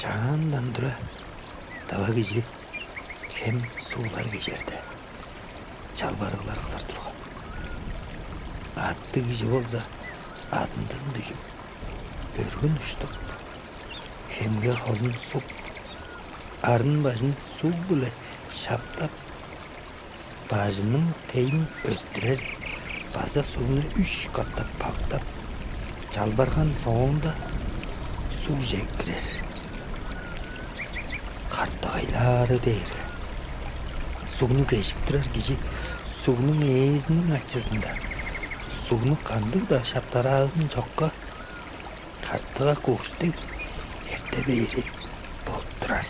Шаандандыра таба кижи hem суулар кежерде чалбаргылар кылар турган. Атты кижи болса атындан düşүп өргүн уштуп хемге колун суп арын башын суу биле шаптап бажынын тейин өттүрер база сууну 3 каттап пактап чалбарган соңунда суу жеккирер. Картагайлары дейри. Сууну кешип турар киши суунун ээзинин ачысында. Сууну кандык да шаптарасын жокко картыга кууштук эрте бери болуп турар.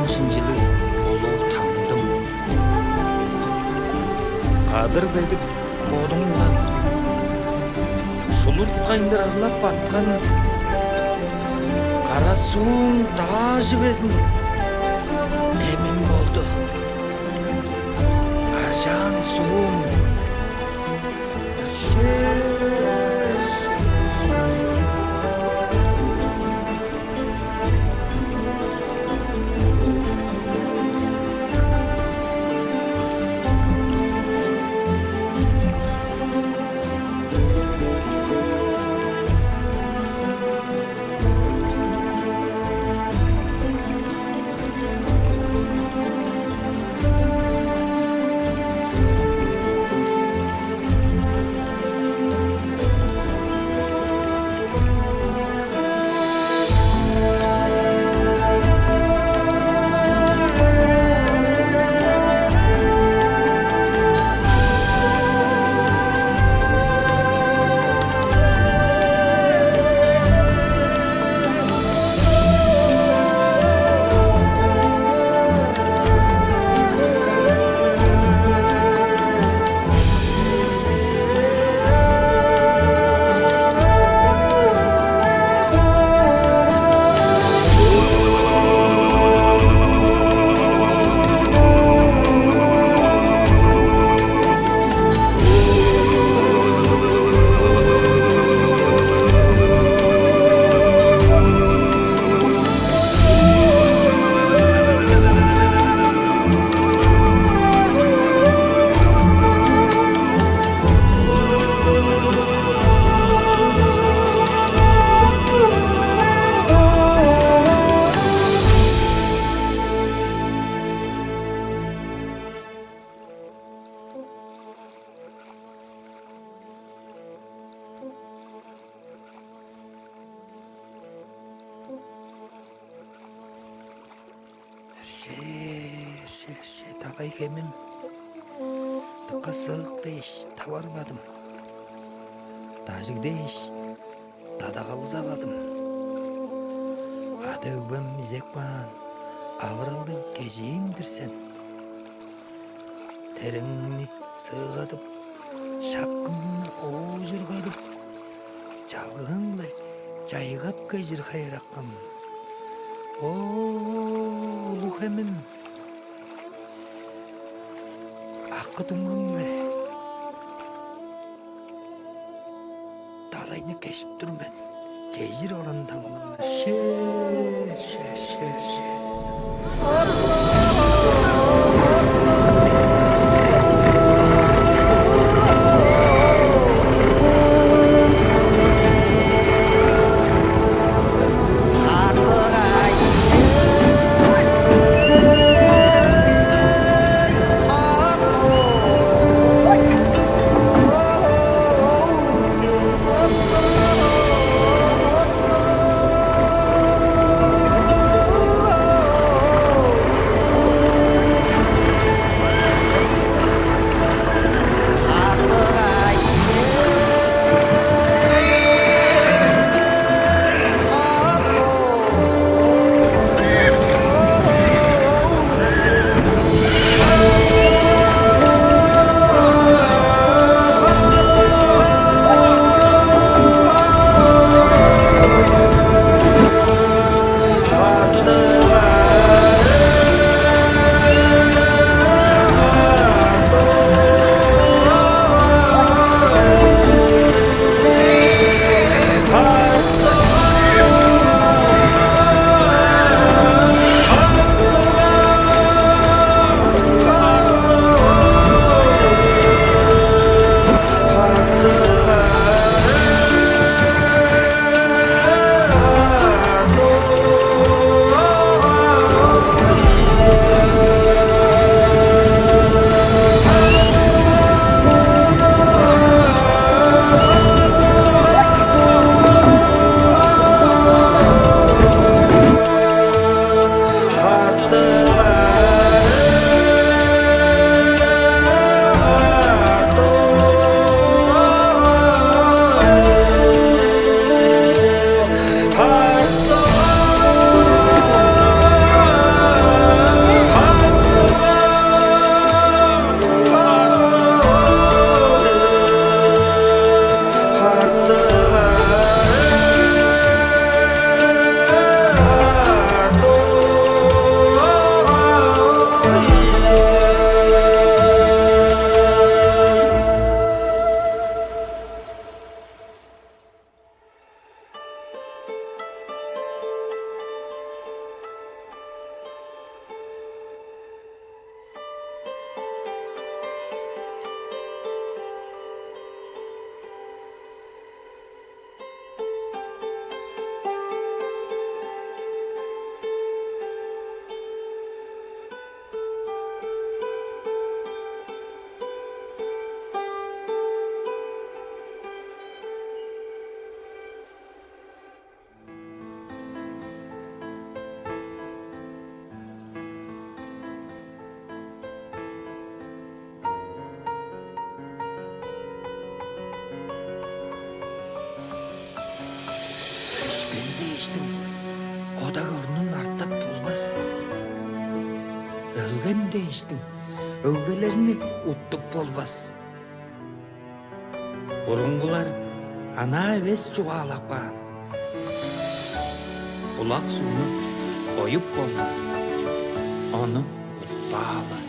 Шинжили болуу тандым. Кадыр бедик кодуңдан шулурт кайындырарлап баткан кара сууң таажы безин эмин болду. Аржан сууң талай кемим тыкка сык дейиш табарбадым. Тажик дейиш дада калзабадым. Ада өгбөм мизекпан авыралды кежимдирсен. Тереңни сыгадып шапкымны оожургадып жалгыңлы жайгап кежир хайраккам. О, улухемим акытымымбы далайны кешип турмен кежир орандаңмын ше Öçkeni değiştin. Koda görünün arttap bolmaz. Ölgen değiştin. Ögbelerini uttup bolmaz. Burungular ana eves çuğalak bağın. Bulak suyunu koyup bolmaz. Onu utpalı.